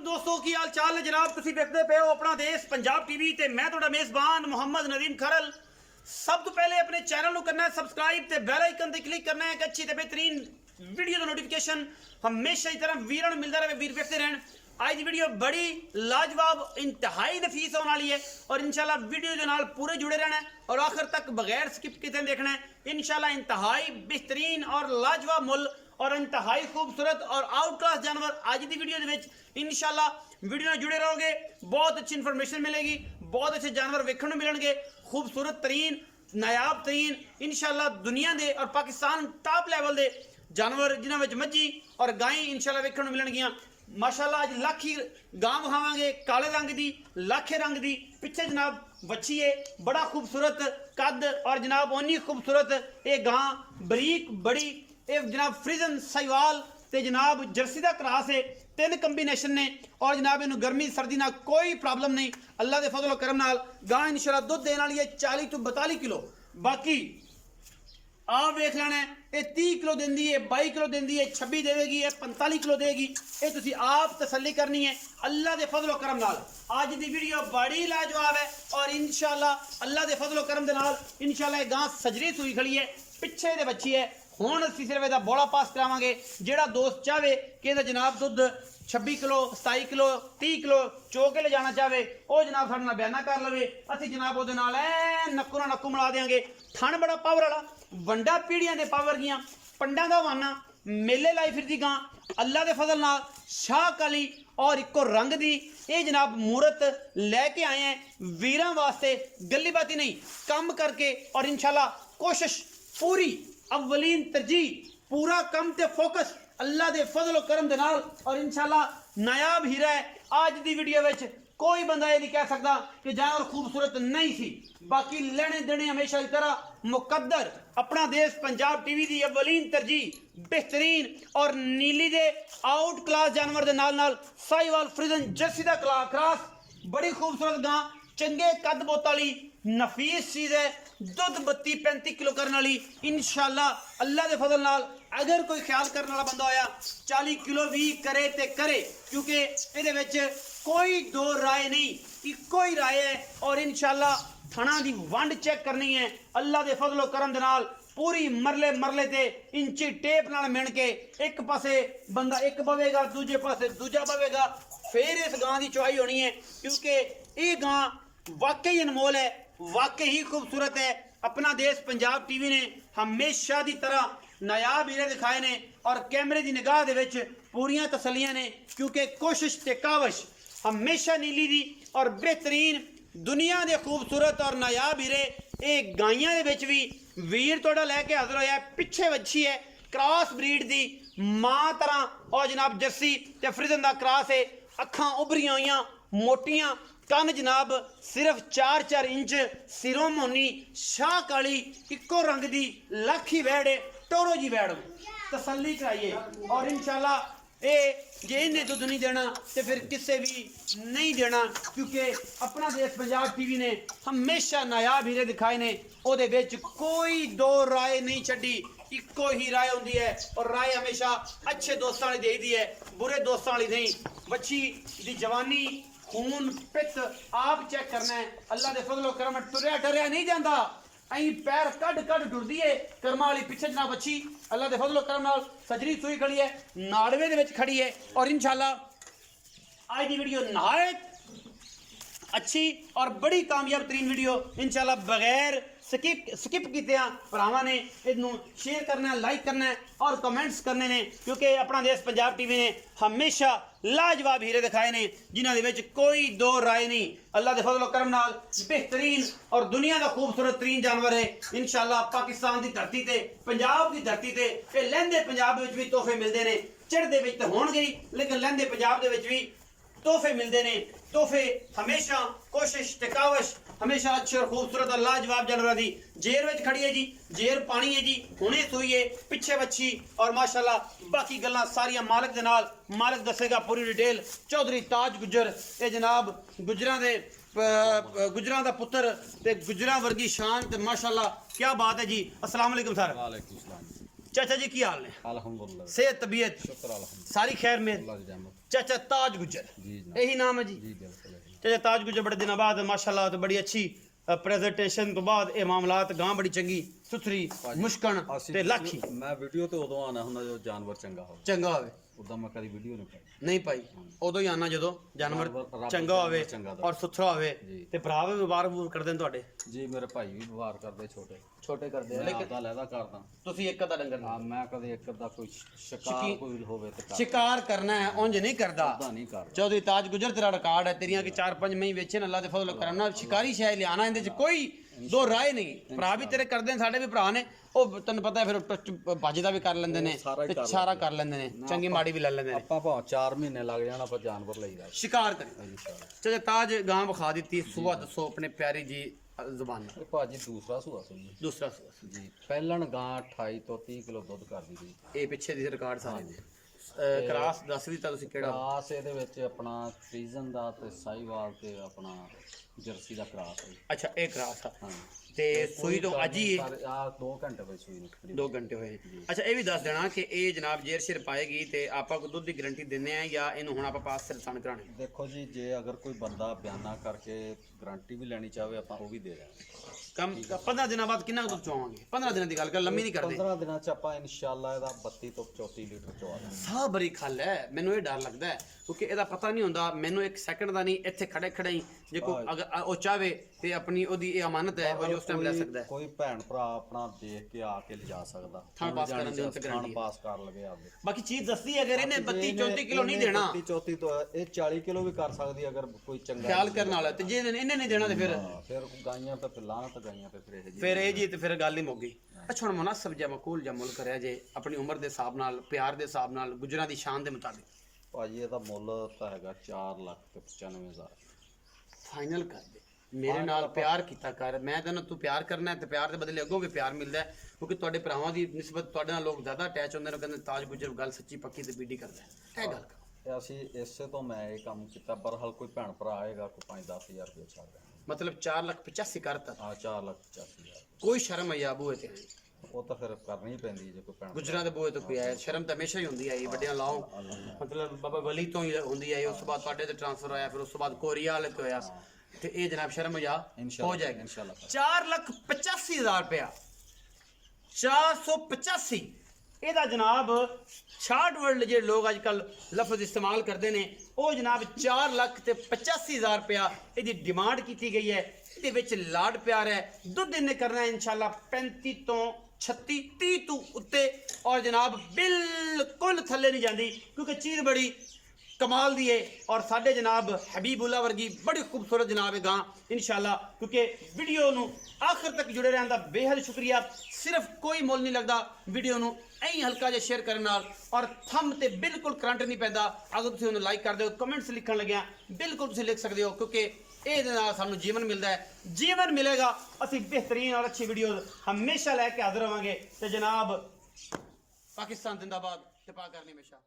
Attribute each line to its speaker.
Speaker 1: दोस्तों की हाल चाल है जनाब तुसी देखते पे हो अपना देश पंजाब टीवी ते मैं ਤੁਹਾਡਾ मेजबान मोहम्मद नदीम खरल। सब तो पहले अपने चैनल को करना है सब्सक्राइब ते बेल आइकन ते क्लिक करना है कि अच्छी ते बेहतरीन वीडियो का नोटिफिकेशन हमेशा की तरह वीरों को मिलता रहे, वीर देखते रहन। आज की वीडियो बड़ी लाजवाब इंतहाई नफीस होने वाली है और इंशाल्लाह वीडियो के नाल पूरे जुड़े रहना है और आखिर तक बगैर स्किप किए देखना है। इंशाल्लाह इंतहाई बेहतरीन और लाजवाब मुल और इंतहाई खूबसूरत और आउट क्लास जानवर आज की वीडियो के इंशाल्लाह वीडियो में जुड़े रहोगे। बहुत अच्छी इन्फॉर्मेशन मिलेगी, बहुत अच्छे जानवर वेखने को मिलेंगे, खूबसूरत तरीन नायाब तरीन इंशाल्लाह दुनिया के और पाकिस्तान टॉप लैवल के जानवर जिन्होंने मज्जी और गाय इंशाल्लाह वेखने को मिलणगियां। माशाल्लाह अज लाखी गां विखावांगे काले रंग की, लाखे रंग की। पिछे जनाब बच्ची है, बड़ा खूबसूरत कद और जनाब उन्नी खूबसूरत ये गां बरीक बड़ी ये जनाब फ्रीजन साहिवाल ते जनाब जर्सी का क्रॉस है। तीन कंबीनेशन ने और जनाब इन गर्मी सर्दी ना कोई प्रॉब्लम नहीं। अल्लाह के फजल करम नाल गां इंशाल्लाह दुध देने वाली है 40 तो 42 किलो। बाकी आप वेख लेना है ये 30 किलो देंदी है, 22 किलो देंदी है, 26 देगी, 45 किलो देगी। ये तुसी आप तसल्ली करनी है अल्लाह के फजल करम नाल। आज की वीडियो बड़ी लाजवाब है और इंशाल्लाह अल्लाह के फजल करम दे नाल इंशाल्लाह गां सजरी सूई खड़ी है, पिछे दे बच्ची है। हुण असीं सिर्फ इहदा बौला पास करावांगे। जिहड़ा दोस्त चाहे कि इहदा जनाब दुध 26 किलो 27 किलो 30 किलो चो के ले जाना चाहे वह जनाब साडे नाल बयाना कर लवे, असीं जनाब उहदे नाल नक्कू नाल नक्कू मिला देंगे। थण बड़ा पावर वाला, वंडा पीढ़ियां दे पावर गईयां, पंडा दा वाना मेले लाई फिरदी गां अल्लाह के फजल नाल शाह काली और इको रंग दी ये जनाब मूरत लैके आए हैं वीरां वास्ते। गल्ली बाती नहीं, कम करके और इंशाल्लाह कोशिश पूरी अव्वलीन तरजीह पूरा कम ते फोकस अल्लाह दे फजल करम दे नाल और इंशाल्लाह नायाब हीरा है। आज दी वीडियो विच कोई बंदा ये नहीं कह सकता कि जानवर खूबसूरत नहीं सी। बाकी लेने देने हमेशा की तरह मुकद्दर अपना देश पंजाब टीवी की अव्वलीन तरजीह बेहतरीन और नीली दे आउट क्लास जानवर दे नाल नाल साहिवाल फ्रीजन जर्सी दा क्रॉस बड़ी खूबसूरत गां, चंगे कद बोत वाली नफीस चीज़ है। दुध 32-35 किलो करने वाली इंशाल्लाह अल्लाह के फजल नाल अगर कोई ख्याल करने वाला बंदा होया 40 किलो भी करे ते करे, क्योंकि ये कोई दो राय नहीं, इको ही राय है। और इंशाल्लाह थणा की वंड चेक करनी है अल्लाह के फजलो करम दे नाल पूरी मरले मरले ते इंची टेप नाल मिण के एक पासे बंदा एक बवेगा दूजे पासे दूजा बवेगा, फिर इस गां की चुआई होनी है। क्योंकि ये गां वाकई अनमोल है, वाकई ही खूबसूरत है। अपना देश पंजाब टीवी ने हमेशा की तरह नायाब हीरे दिखाए ने और कैमरे की निगाह दे विच पूरियां तसलियां ने, क्योंकि कोशिश ते कावश हमेशा नीली दी और बेहतरीन दुनिया के खूबसूरत और नायाब हीरे ये गाइयां दे विच भी वीर तोड़ा लैके हाजिर होया। पिछे वच्छी है क्रॉस ब्रीड दी मां तरह और जनाब जर्सी ते फ्रीजन दा क्रॉस है। अखां उभरियां हुईयां मोटियां, कन जनाब सिर्फ 4-4 इंच, सिरों मोनी शाह काली इको रंग की लाखी वैड़ है, टोरो जी वैड़ तसल्ली कराइए। और इंशाल्लाह ये जे इन्हें दुध नहीं देना तो फिर किसे भी नहीं देना, क्योंकि अपना देश पंजाब टीवी ने हमेशा नायाब हीरे दिखाए ने, ओदे विच कोई दो राय नहीं छड्डी, इको ही राय होंदी है और राय हमेशा अच्छे दोस्तों वाली देई दी है, बुरे दोस्तों वाली नहीं। बच्ची दी जवानी खून पित आप चेक करना है अल्लाह के फजलो करम। टुरिया टरिया नहीं जाता, अं पैर कड़ कड़ टुरदी है कर्मा वाली। पिछे जनाब अच्छी अल्लाह के फजलो करम नाल सजरी सूई खड़ी है, नाड़वे दे विच खड़ी है। और इंशाल्लाह आज की वीडियो नहायत अच्छी और बड़ी कामयाब तरीन वीडियो इंशाल्लाह बगैर स्किप किए भरावां ने इनू शेयर करना है, लाइक करना है और कमेंट्स करने ने, क्योंकि अपना देश पंजाब टीवी ने हमेशा लाजवाब हीरे दिखाए ने जिन्होंने विच कोई दो राय नहीं। अल्लाह के फजल करम नाल बेहतरीन और दुनिया का खूबसूरत तरीन जानवर है। इंशाल्लाह पाकिस्तान की धरती ते पंजाब की धरती ते ये लहंदे पंजाब विच भी तोहफे मिलते हैं, चढ़ते विच तो होणगे ही, लेकिन लहंदे पंजाब दे विच भी तोहफे मिलते हैं। तोहफे हमेशा कोशिश टिकावश हमेशा अच्छे और खूबसूरत और लाजवाब जानवर दी जेर विच खड़ी है जी, जेर पानी है जी, हुणे सूई है, पिछे बच्ची और माशाल्लाह बाकी गल्लां सारियां मालिक दे नाल मालिक दसेगा पूरी डिटेल। चौधरी ताज गुजर ये जनाब गुजरां दे गुजरां दा पुत्र ते गुजरां वर्गी शान ते माशाल्लाह क्या बात है जी। अस्सलाम वालेकुम सर।
Speaker 2: वालेकुम सलाम।
Speaker 1: चाचा जी की हाल ने?
Speaker 2: अल्हम्दुलिल्लाह।
Speaker 1: सेहत तबीयत
Speaker 2: शुक्र अल्हम्दुलिल्लाह
Speaker 1: सारी खैर में?
Speaker 2: अल्लाह दी रहमत।
Speaker 1: चाचा ताज गुजर,
Speaker 2: जी जनाब।
Speaker 1: यही नाम है जी।
Speaker 2: जी बिल्कुल है जी।
Speaker 1: चाचा ताज गुजर बड़े दिनों बाद माशाल्लाह तो बड़ी अच्छी प्रेजेंटेशन तो बाद ये मामलात गां बड़ी चंगी सुथरी मुश्कन ते लाखी
Speaker 2: मैं वीडियो तो उदों आना ਹੁੰਦਾ ਜਦੋਂ ਜਾਨਵਰ ਚੰਗਾ ਹੋਵੇ,
Speaker 1: ਚੰਗਾ ਹੋਵੇ।
Speaker 2: ਉਦਾਂ ਮੈਂ ਕਦੀ ਵੀਡੀਓ ਨਹੀਂ ਪਾਈ।
Speaker 1: ਨਹੀਂ ਭਾਈ ਉਦੋਂ ਹੀ ਆਣਾ ਜਦੋਂ ਜਾਨਵਰ
Speaker 2: ਰੱਬ
Speaker 1: ਚੰਗਾ ਹੋਵੇ
Speaker 2: ਚੰਗਾ
Speaker 1: ਔਰ ਸੁਥਰਾ ਹੋਵੇ।
Speaker 2: ਜੀ।
Speaker 1: ਤੇ ਭਰਾ ਵੀ ਵਪਾਰ ਵਪੂਰ ਕਰਦੇ ਨੇ ਤੁਹਾਡੇ?
Speaker 2: ਜੀ ਮੇਰੇ ਭਾਈ ਵੀ ਵਪਾਰ ਕਰਦੇ ਛੋਟੇ
Speaker 1: ਛੋਟੇ ਕਰਦੇ ਆ,
Speaker 2: ਮੈਂ
Speaker 1: ਲੇਕਿਨ
Speaker 2: ਆਪਦਾ ਲੈਦਾ ਕਰਦਾ।
Speaker 1: ਤੁਸੀਂ ਇੱਕ ਅੱਧਾ ਡੰਗਰ
Speaker 2: ਹਾਂ ਮੈਂ ਕਦੇ ਇੱਕ ਦਾ ਕੋਈ ਸ਼ਿਕਾਰ ਕੋਈ ਹੋਵੇ ਤੇ ਕਰ
Speaker 1: ਸ਼ਿਕਾਰ ਕਰਨਾ ਹੈ, ਉਂਝ ਨਹੀਂ ਕਰਦਾ।
Speaker 2: ਉਦਾਂ ਨਹੀਂ ਕਰਦਾ।
Speaker 1: ਚੌਧਰੀ ਤਾਜ ਗੁਜਰ ਤੇਰਾ ਰਿਕਾਰਡ ਹੈ, ਤੇਰੀਆਂ ਕਿ 4-5 ਮਹੀਂ ਵੇਚੇ ਨੇ ਅੱਲਾ ਦੇ ਫਜ਼ਲ ਕਰਮ ਨਾਲ। ਸ਼ਿਕਾਰੀ ਸ਼ੈ ਲਿਆਣਾ ਇਹਦੇ ਚ ਕੋਈ ਦੋ ਰਾਏ ਨਹੀਂ। ਭਰਾ ਵੀ ਤੇਰੇ ਕਰਦੇ ਨੇ, ਸਾਡੇ ਵੀ ਭਰਾ ਨੇ, ਉਹ ਤੈਨੂੰ ਪਤਾ ਹੈ ਫਿਰ ਭਾਜੀ ਦਾ ਵੀ ਕਰ ਲੈਂਦੇ ਨੇ ਤੇ ਸਾਰਾ ਕਰ ਲੈਂਦੇ ਨੇ, ਚੰਗੀ ਮਾੜੀ ਵੀ ਲੈ ਲੈਂਦੇ ਨੇ।
Speaker 2: ਆਪਾਂ ਭਾਵੇਂ 4 ਮਹੀਨੇ ਲੱਗ ਜਾਣ ਆਪਾਂ ਜਾਨਵਰ ਲਈਦਾ।
Speaker 1: ਸ਼ਿਕਾਰ ਕਰੀ। ਚਾਚਾ ਤਾਜ ਗਾਂ ਵਿਖਾ ਦਿੱਤੀ, ਸੁਬਾ ਦੱਸੋ ਆਪਣੇ ਪਿਆਰੀ ਜੀ ਜ਼ੁਬਾਨ ਨਾਲ।
Speaker 2: ਇਹ ਭਾਜੀ ਦੂਸਰਾ ਸੂਆ ਸੀ
Speaker 1: ਦੂਸਰਾ ਸੁਬਾ
Speaker 2: ਜੀ। ਪਹਿਲਣ ਗਾਂ 28 ਤੋਂ 30 ਕਿਲੋ ਦੁੱਧ ਕਰਦੀ ਸੀ।
Speaker 1: ਇਹ ਪਿੱਛੇ ਦੀ ਰਿਕਾਰਡ ਸਾਰੇ ਦੇ ਕਰਾਸ ਦੱਸ ਵੀ ਤਾਂ ਤੁਸੀਂ ਕਿਹੜਾ?
Speaker 2: ਕਰਾਸ ਇਹਦੇ ਵਿੱਚ ਆਪਣਾ ਫਰੀਜ਼ਨ ਦਾ ਤੇ ਸਾਈਵਾਲ ਤੇ ਆਪਣਾ ਜਰਸੀ ਦਾ ਕਰਾਸ ਹੈ।
Speaker 1: ਅੱਛਾ ਇਹ ਕਰਾਸ ਆ
Speaker 2: ਹਾਂ
Speaker 1: ਤੇ ਸੂਈ ਤੋਂ ਅੱਜ ਹੀ
Speaker 2: ਆ 2 ਘੰਟੇ ਹੋਏ ਸੂਈ ਨੂੰ ਤਕਰੀਬਨ।
Speaker 1: 2 ਘੰਟੇ ਹੋਏ। ਅੱਛਾ ਇਹ ਵੀ ਦੱਸ ਦੇਣਾ ਕਿ ਇਹ ਜਨਾਬ ਜੇਰ ਸ਼ੇਰ ਪਾਏਗੀ ਤੇ ਆਪਾਂ ਕੋ ਦੁੱਧ ਦੀ ਗਾਰੰਟੀ ਦਿੰਨੇ ਆ ਜਾਂ ਇਹਨੂੰ ਹੁਣ ਆਪਾਂ ਪਾਸ ਸਰਤਾਨ ਕਰਾਣੇ?
Speaker 2: ਦੇਖੋ ਜੀ ਜੇ ਅਗਰ ਕੋਈ ਬੰਦਾ ਬਿਆਨਾ ਕਰਕੇ ਗਾਰੰਟੀ ਵੀ ਲੈਣੀ ਚਾਹਵੇ ਆਪਾਂ ਉਹ ਵੀ ਦੇ ਦਾਂਗੇ।
Speaker 1: ਕਮ 15 ਦਿਨਾਂ ਬਾਅਦ ਕਿੰਨਾ ਕੁ ਦੁੱਧ ਚਵਾਵਾਂਗੇ? 15 ਦਿਨਾਂ ਦੀ ਗੱਲ ਕਰ, ਲੰਮੀ ਨਹੀਂ ਕਰਦੇ।
Speaker 2: 15 ਦਿਨਾਂ ਚ ਆਪਾਂ ਇਨਸ਼ਾਅੱਲਾ ਇਹਦਾ 32 ਤੋਂ 34 ਲੀਟਰ ਚਵਾ ਦਾਂਗੇ।
Speaker 1: ਸਾਹ ਬੜੀ ਖੱਲ ਹੈ, ਮੈਨੂੰ ਇਹ ਡਰ ਲੱਗਦਾ ਹੈ ਕਿਉਂਕਿ ਇਹਦਾ ਪਤਾ ਨਹੀਂ ਹੁੰਦਾ। ਮੈਨੂੰ 1 ਸੈਕਿੰਡ ਦਾ ਨਹੀਂ, ਇੱਥੇ ਖੜੇ ਖੜੇ ਹੀ ਜੇ ਕੋਈ ਅਗਰ ਉਹ ਚਾਹਵੇ ਤੇ ਆਪਣੀ ਉਹਦੀ ਇਹ ਅਮਾਨਤ ਹੈ, ਉਹ ਉਸ ਟਾਈਮ ਲੈ ਸਕਦਾ ਹੈ।
Speaker 2: ਕੋਈ ਭੈਣ ਭਰਾ ਆਪਣਾ ਦੇਖ ਕੇ ਆ ਕੇ ਲਿਜਾ ਸਕਦਾ।
Speaker 1: ਥਣ ਪਾਸ ਕਰਨ ਦੀ ਉੱਤੇ
Speaker 2: ਥਣ
Speaker 1: ਗਾਰੰਟੀ
Speaker 2: ਪਾਸ ਕਰ ਲਵੇ ਆਪਦੇ।
Speaker 1: ਬਾਕੀ ਚੀਜ਼ ਦੱਸਦੀ ਹੈ, ਅਗਰ ਇਹਨੇ 32-34 ਕਿਲੋ ਨਹੀਂ ਦੇਣਾ,
Speaker 2: 32-34 ਤੋਂ ਇਹ 40 ਕਿਲੋ ਵੀ ਕਰ ਸਕਦੀ ਅਗਰ ਕੋਈ ਚੰਗਾ
Speaker 1: ਖਿਆਲ ਕਰਨ ਵਾਲਾ, ਤੇ ਜੇ ਇਹਨੇ ਨਹੀਂ ਦੇਣਾ ਤੇ
Speaker 2: ਫਿਰ ਗਾਈਆਂ ਤੇ ਲਾਹਨਤ ਗਾਈਆਂ ਤੇ ਫਿਰ ਇਹ ਜੀ
Speaker 1: ਫਿਰ ਇਹ ਜੀ ਤੇ ਫਿਰ ਗੱਲ ਹੀ ਮੁੱਕ ਗਈ। ਅੱਛਾ ਹੁਣ ਮੁਨਾਸਬ ਜਾਂ ਮਕੂਲ ਜਾਂ ਮੁੱਲ ਕਰਿਆ ਜੇ ਆਪਣੀ ਉਮਰ ਦੇ ਹਿਸਾਬ ਨਾਲ, ਪਿਆਰ ਦੇ ਹਿਸਾਬ ਨਾਲ, ਗੁਜਰਾਂ ਦੀ ਸ਼ਾਨ ਦੇ ਮੁਤਾਬਿਕ
Speaker 2: ਭਾਜੀ ਇਹਦਾ ਮੁੱਲ ਤਾਂ ਹੈਗਾ 4,95,000।
Speaker 1: ਫਾਈਨਲ ਕਰ ਦੇ। ਮੇਰੇ ਨਾਲ ਪਿਆਰ ਕੀਤਾ ਕਰ, ਮੈਂ ਤਾਂ ਤੂੰ ਪਿਆਰ ਕਰਨਾ ਹੈ ਤੇ ਪਿਆਰ ਦੇ ਬਦਲੇ ਅੱਗੋਂ ਵੀ ਪਿਆਰ ਮਿਲਦਾ ਹੈ ਕਿਉਂਕਿ ਤੁਹਾਡੇ ਭਰਾਵਾਂ ਦੀ ਨਿਸਬਤ ਤੁਹਾਡੇ ਨਾਲ ਲੋਕ ਜ਼ਿਆਦਾ ਅਟੈਚ ਹੁੰਦੇ ਨੇ। ਕਹਿੰਦੇ ਤਾਜ ਗੁਜਰ ਗੱਲ ਸੱਚੀ ਪੱਕੀ ਤੇ ਬੀਡੀ ਕਰਦਾ ਹੈ। ਇਹ ਗੱਲ ਕਰ
Speaker 2: ਤੇ ਅਸੀਂ ਇਸੇ ਤੋਂ ਮੈਂ ਇਹ ਕੰਮ ਕੀਤਾ। ਪਰ ਹਲ ਕੋਈ ਭੈਣ ਭਰਾ ਆਏਗਾ ਕੋਈ 5-10 ਹਜ਼ਾਰ ਰੁਪਏ ਛੱਡ
Speaker 1: ਮਤਲਬ 4,85,000 ਕਰਤਾ।
Speaker 2: ਆ 4,85,000
Speaker 1: ਕੋਈ ਸ਼ਰਮ ਹੈ ਬੂਏ ਤੇ?
Speaker 2: ਉਹ ਤਾਂ ਫਿਰ ਕਰਨੀ ਹੀ ਪੈਂਦੀ ਜੇ ਕੋਈ ਭੈਣ
Speaker 1: ਗੁਜਰਾਂ ਦੇ ਬੂਏ ਤੋਂ ਕੋਈ ਆਇਆ, ਸ਼ਰਮ ਤਾਂ ਹਮੇਸ਼ਾ ਹੀ ਹੁੰਦੀ ਹੈ। ਵੱਡਿਆਂ ਲਾਓ ਮਤਲਬ ਬਾਬਾ ਵਲੀ ਤੋਂ ਹੀ ਹੁੰਦੀ ਹੈ, ਉਸ ਤੋਂ ਬਾਅਦ ਤੁਹਾਡੇ ਤੇ ਟ੍ਰਾਂਸਫਰ ਹੋਇਆ, ਫਿਰ ਉਸ ਤੋਂ ਬਾਅਦ ਕੋਰੀਆ ਵਾਲੇ ਤੋਂ ਹੋਇਆ ਤੇ ਇਹ ਜਨਾਬ ਸ਼ਰਮ ਹੋ ਜਾਏਗਾ
Speaker 2: ਇਨਸ਼ਾਅੱਲਾ।
Speaker 1: 4,85,000 ਰੁਪਇਆ 485 ਇਹਦਾ ਜਨਾਬ 66 ਵਰਲਡ ਜਿਹੜੇ ਲੋਕ ਅੱਜ ਕੱਲ ਲਫ਼ਜ਼ ਇਸਤੇਮਾਲ ਕਰਦੇ ਨੇ ਉਹ ਜਨਾਬ 4,85,000 ਰੁਪਇਆ ਇਹਦੀ ਡਿਮਾਂਡ ਕੀਤੀ ਗਈ ਹੈ। ਇਹਦੇ ਵਿੱਚ ਲਾਡ ਪਿਆਰ ਹੈ। ਦੁੱਧ ਇਹਨੇ ਕਰਨਾ ਹੈ ਇਨਸ਼ਾਅੱਲਾ 35 ਤੋਂ 36 30 ਤੋਂ ਉੱਤੇ ਔਰ ਜਨਾਬ ਬਿਲਕੁਲ ਥੱਲੇ ਨਹੀਂ ਜਾਂਦੀ ਕਿਉਂਕਿ ਚੀਜ਼ ਬੜੀ कमाल दी है और साढ़े जनाब हबीबुल्ला वर्गी बड़ी खूबसूरत जनाब है गां इंशाल्लाह क्योंकि वीडियो नू आखिर तक जुड़े रहने का बेहद शुक्रिया। सिर्फ कोई मुल नहीं लगता वीडियो नू ऐं हल्का जिहा शेयर करने नाल और थंब ते बिल्कुल करंट नहीं पैंदा। अगर तुसीं उन्हें लाइक कर दो कमेंट्स लिखण लगे बिल्कुल तुसीं लिख सकते हो क्योंकि ये सानू जीवन मिलता है, जीवन मिलेगा असीं बेहतरीन और अच्छी वीडियो हमेशा लैके हाजिर होवांगे। ते जनाब पाकिस्तान जिंदाबाद ते पाक करनी हमेशा।